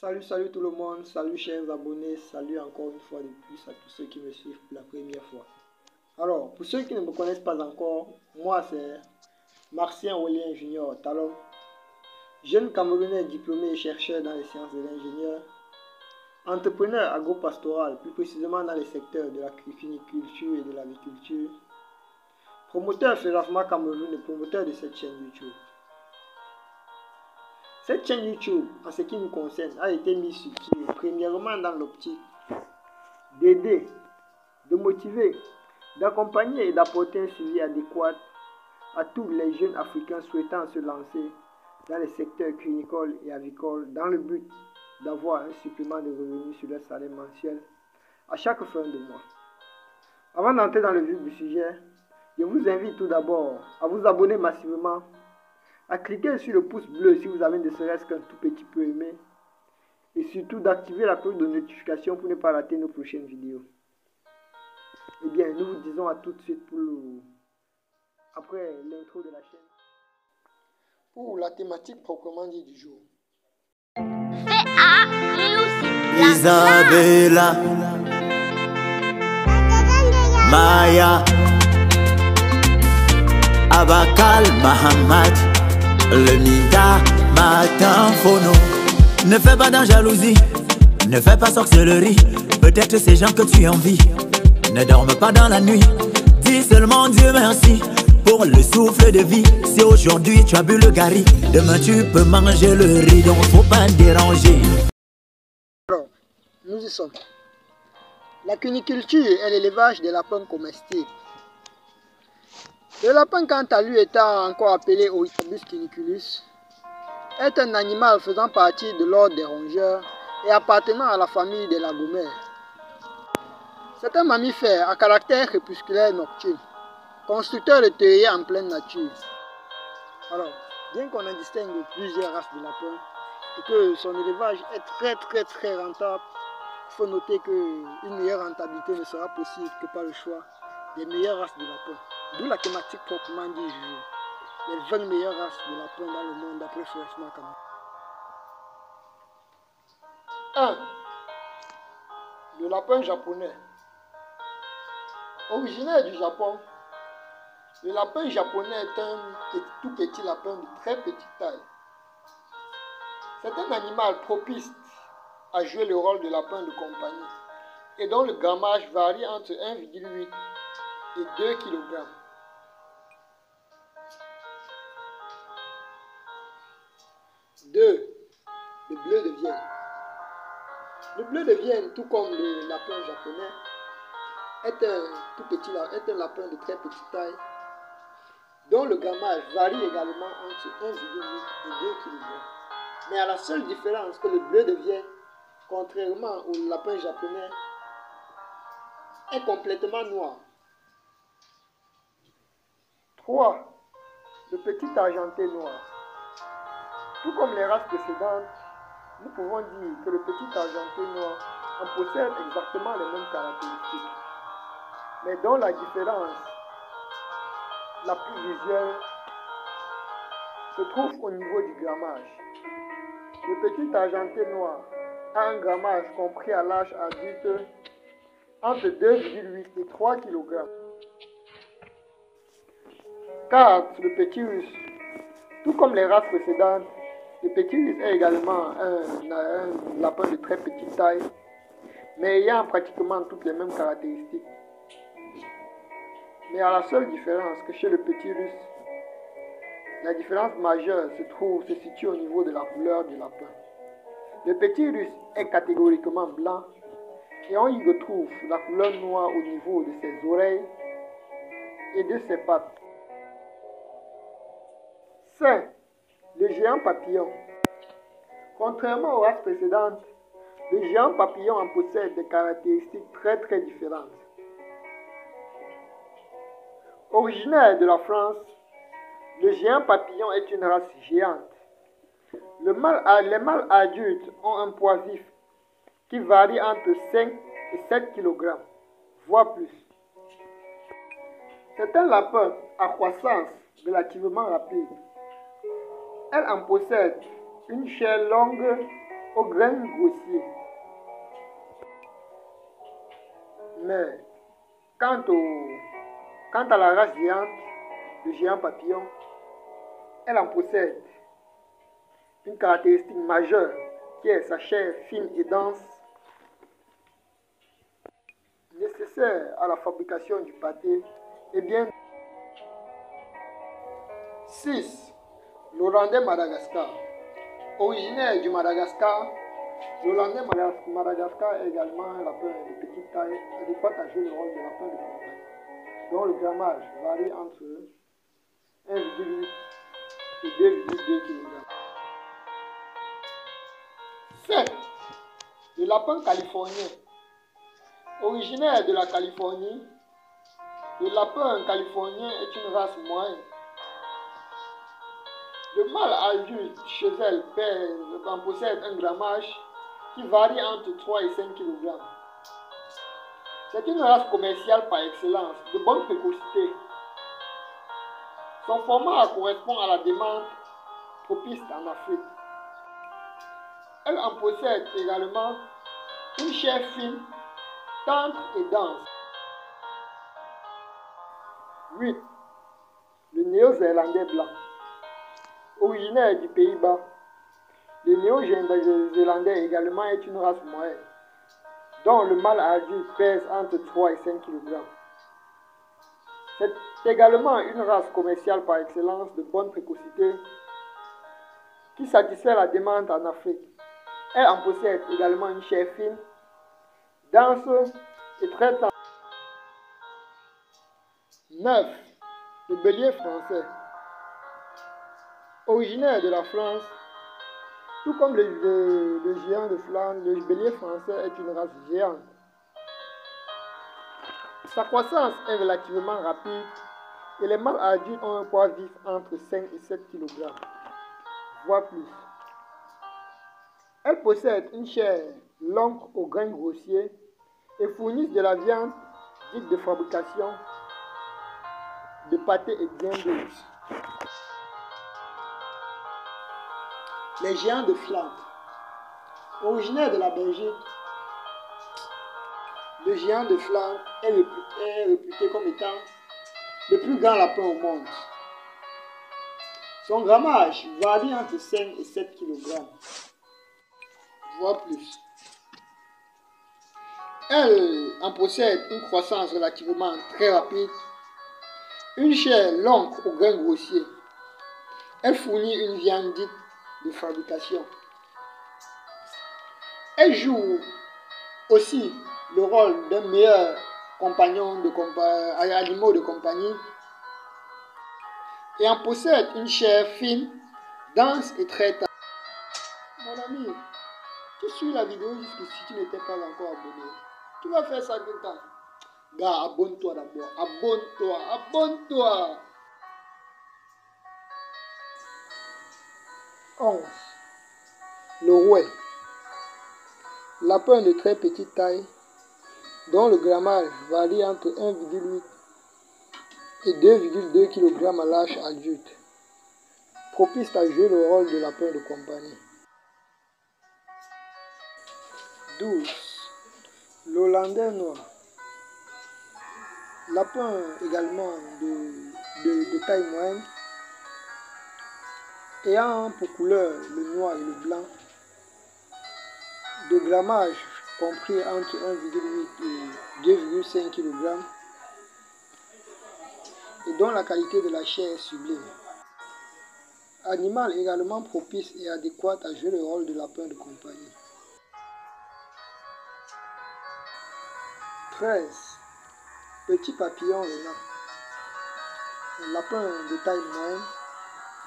Salut tout le monde, salut chers abonnés, salut encore une fois de plus à tous ceux qui me suivent pour la première fois. Alors, pour ceux qui ne me connaissent pas encore, moi c'est Martien Aurélien Junior Talon, jeune Camerounais diplômé et chercheur dans les sciences de l'ingénieur, entrepreneur agro-pastoral, plus précisément dans les secteurs de la cuniculture et de l'agriculture, promoteur Ferrafma Cameroun et promoteur de cette chaîne YouTube. Cette chaîne YouTube, en ce qui nous concerne, a été mise sur pied premièrement dans l'optique d'aider, de motiver, d'accompagner et d'apporter un suivi adéquat à tous les jeunes Africains souhaitant se lancer dans les secteurs cunicoles et avicoles dans le but d'avoir un supplément de revenus sur leur salaire mensuel à chaque fin de mois. Avant d'entrer dans le vif du sujet, je vous invite tout d'abord à vous abonner massivement, à cliquer sur le pouce bleu si vous avez ne serait-ce qu'un tout petit peu aimé, et surtout d'activer la cloche de notification pour ne pas rater nos prochaines vidéos. Eh bien, nous vous disons à tout de suite après l'intro de la chaîne, pour la thématique proprement dit du jour. Isabella, Maya, Abakal, Mahamad, le Nida, Matin, Phono. Ne fais pas de jalousie, ne fais pas sorcellerie. Peut-être ces gens que tu envies ne dorment pas dans la nuit. Dis seulement Dieu merci pour le souffle de vie. Si aujourd'hui tu as bu le gari, demain tu peux manger le riz, donc faut pas déranger. Alors, nous y sommes. La cuniculture est l'élevage des lapins comestibles. Le lapin, quant à lui, étant encore appelé Oryctobus cuniculus, est un animal faisant partie de l'ordre des rongeurs et appartenant à la famille des lagomères. C'est un mammifère à caractère crépusculaire nocturne, constructeur de terriers en pleine nature. Alors, bien qu'on en distingue plusieurs races de lapins et que son élevage est très rentable, il faut noter qu'une meilleure rentabilité ne sera possible que par le choix des meilleures races de lapins. D'où la thématique proprement dit du jour. Les 20 meilleures races de lapins dans le monde d'après Ferrafma Cameroun. 1. Le lapin japonais. Originaire du Japon, le lapin japonais est un tout petit lapin de très petite taille. C'est un animal propice à jouer le rôle de lapin de compagnie et dont le grammage varie entre 1,8 et 2 kg. 2. Le bleu de Vienne. Le bleu de Vienne, tout comme le lapin japonais, est un lapin de très petite taille, dont le grammage varie également entre 1,8 et 2 kg. Mais à la seule différence que le bleu de Vienne, contrairement au lapin japonais, est complètement noir. 3. Le petit argenté noir. Tout comme les races précédentes, nous pouvons dire que le petit argenté noir en possède exactement les mêmes caractéristiques, mais dont la différence la plus visuelle se trouve au niveau du grammage. Le petit argenté noir a un grammage compris à l'âge adulte entre 2,8 et 3 kg. 4. Le petit russe. Tout comme les races précédentes, le petit russe est également un lapin de très petite taille, mais ayant pratiquement toutes les mêmes caractéristiques. Mais à la seule différence que chez le petit russe, la différence majeure se situe au niveau de la couleur du lapin. Le petit russe est catégoriquement blanc et on y retrouve la couleur noire au niveau de ses oreilles et de ses pattes. 5. Le géant papillon. Contrairement aux races précédentes, le géant papillon en possède des caractéristiques très différentes. Originaire de la France, le géant papillon est une race géante. Les mâles adultes ont un poids vif qui varie entre 5 et 7 kg, voire plus. C'est un lapin à croissance relativement rapide. Elle en possède une chair longue au grain grossier. Mais quant à la race géante, le géant papillon, elle en possède une caractéristique majeure qui est sa chair fine et dense, nécessaire à la fabrication du pâté et bien. 6. L'Hollandais Madagascar. Originaire du Madagascar, l'Hollandais Madagascar est également un lapin de petite taille, adéquat à jouer le rôle de lapin de campagne, dont le grammage varie entre 1,8 et 2,2 kg. 7. Le lapin californien. Originaire de la Californie, le lapin californien est une race moyenne. Le mâle adulte chez elle possède un grammage qui varie entre 3 et 5 kg. C'est une race commerciale par excellence, de bonne précocité. Son format correspond à la demande propice en Afrique. Elle en possède également une chair fine, tendre et dense. 8. Le néo-zélandais blanc. Originaire du Pays-Bas, le néo-zélandais également est une race moyenne, dont le mâle adulte pèse entre 3 et 5 kg. C'est également une race commerciale par excellence de bonne précocité qui satisfait la demande en Afrique. Elle en possède également une chair fine, dense et très tendre. 9. Le bélier français. Originaire de la France, tout comme le géant de Flandre, le bélier français est une race géante. Sa croissance est relativement rapide et les mâles adultes ont un poids vif entre 5 et 7 kg, voire plus. Elles possèdent une chair longue au grain grossier et fournissent de la viande dite de fabrication de pâté et bien douce. Les géants de Flandre. Originaire de la Belgique, le géant de Flandre est réputé comme étant le plus grand lapin au monde. Son grammage varie entre 5 et 7 kg, voire plus. Elle en possède une croissance relativement très rapide, une chair longue au grain grossier. Elle fournit une viande dite de fabrication. Elle joue aussi le rôle d'un meilleur compagnon animaux de compagnie et en possède une chair fine, dense et très tendre. Mon ami, tu suis la vidéo jusqu'ici, tu n'étais pas encore abonné. Tu vas faire ça tout le temps. Gars, abonne-toi d'abord. Abonne-toi. 11. Le rouet. Lapin de très petite taille, dont le grammage varie entre 1,8 et 2,2 kg à l'âge adulte, propice à jouer le rôle de lapin de compagnie. 12. L'Hollandais noir. Lapin également de taille moyenne, ayant pour couleur le noir et le blanc, de grammage compris entre 1,8 et 2,5 kg, et dont la qualité de la chair est sublime. Animal également propice et adéquat à jouer le rôle de lapin de compagnie. 13. Petit papillon renard. Un lapin de taille moyenne,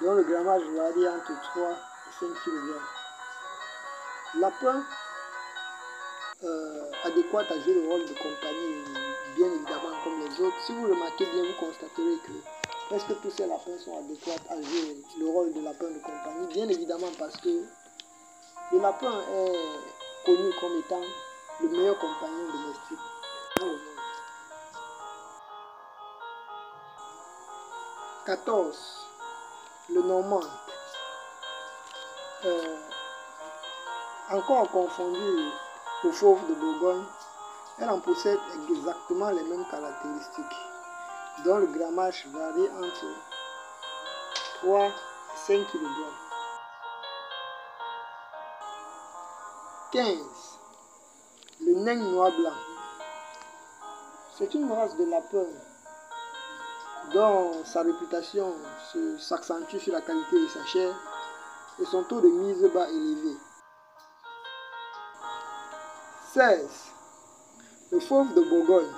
dont le grammage varie entre 3 et 5 kg. Lapin adéquat à jouer le rôle de compagnie, bien évidemment comme les autres. Si vous remarquez bien, vous constaterez que presque tous ces lapins sont adéquats à jouer le rôle de lapin de compagnie, bien évidemment parce que le lapin est connu comme étant le meilleur compagnon domestique dans le monde. 14. Le normand. Encore confondue au fauve de Bourgogne, elle en possède exactement les mêmes caractéristiques, dont le grammage varie entre 3 et 5 kg. 15. Le nain noir blanc. C'est une race de lapin dont sa réputation s'accentue sur la qualité de sa chair et son taux de mise bas élevé. 16. Le fauve de Bourgogne.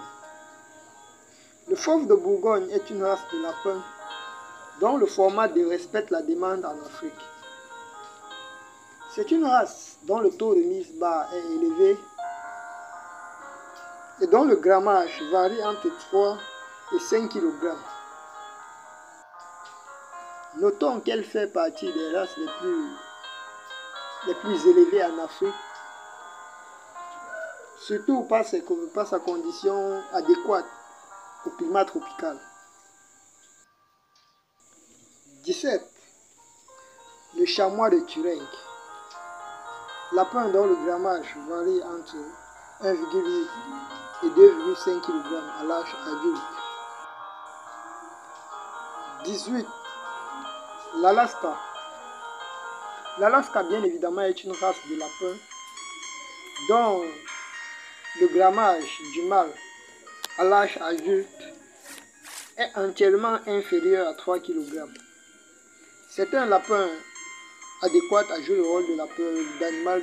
Le fauve de Bourgogne est une race de lapin dont le format respecte la demande en Afrique. C'est une race dont le taux de mise bas est élevé et dont le grammage varie entre 3 et 5 kg. Notons qu'elle fait partie des races les plus élevées en Afrique, surtout par sa condition adéquate au climat tropical. 17. Le chamois de Turing. Lapin dont le grammage varie entre 1,8 et 2,5 kg à l'âge adulte. 18. L'Alaska. L'Alaska, bien évidemment, est une race de lapin dont le grammage du mâle à l'âge adulte est entièrement inférieur à 3 kg. C'est un lapin adéquat à jouer le rôle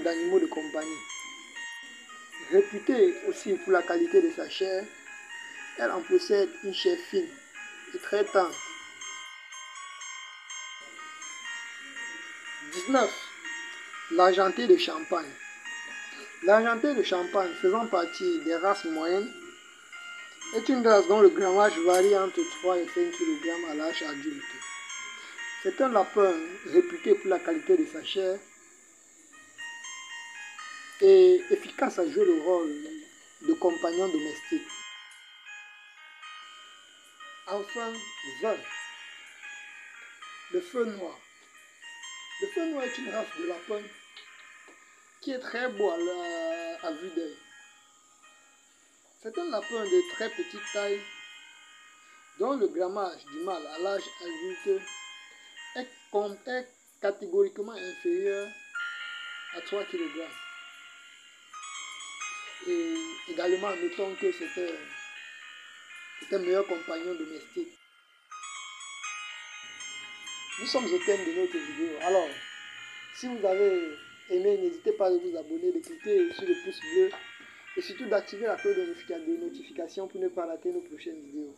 d'animaux de compagnie. Réputée aussi pour la qualité de sa chair, elle en possède une chair fine et très tendre. 19. L'argenté de Champagne. L'argenté de Champagne, faisant partie des races moyennes, est une race dont le grammage varie entre 3 et 5 kg à l'âge adulte. C'est un lapin réputé pour la qualité de sa chair et efficace à jouer le rôle de compagnon domestique. Enfin, 20. Le feu noir. Le feu noir est une race de lapin qui est très beau à vue d'œil. C'est un lapin de très petite taille dont le grammage du mâle à l'âge adulte est catégoriquement inférieur à 3 kg. Et également, notons que c'est un meilleur compagnon domestique. Nous sommes au thème de notre vidéo. Alors, si vous avez aimé, n'hésitez pas à vous abonner, de cliquer sur le pouce bleu et surtout d'activer la cloche de notification pour ne pas rater nos prochaines vidéos.